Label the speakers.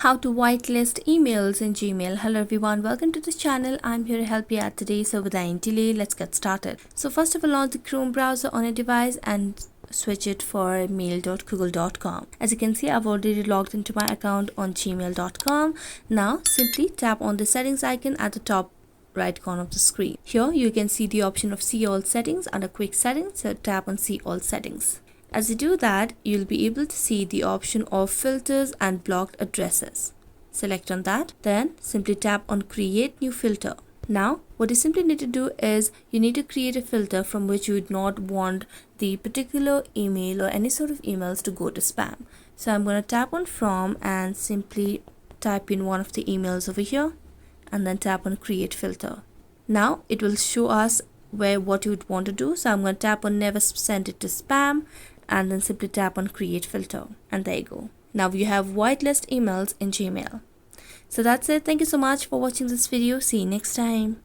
Speaker 1: How to whitelist emails in Gmail. Hello everyone, welcome to this channel. I'm here to help you out today. So without any delay, let's get started. So first of all, launch the Chrome browser on your device and switch it for mail.google.com. As you can see, I've already logged into my account on gmail.com. Now simply tap on the settings icon at the top right corner of the screen. Here you can see the option of see all settings under quick settings, so tap on see all settings. As you do that, you'll be able to see the option of filters and blocked addresses. Select on that, then simply tap on create new filter. Now what you simply need to do is you need to create a filter from which you would not want the particular email or any sort of emails to go to spam. So I'm going to tap on from and simply type in one of the emails over here and then tap on create filter. Now it will show us what you would want to do. So I'm going to tap on never send it to spam and then simply tap on create filter, and there you go. Now you have whitelist emails in Gmail. So that's it. Thank you so much for watching this video. See you next time.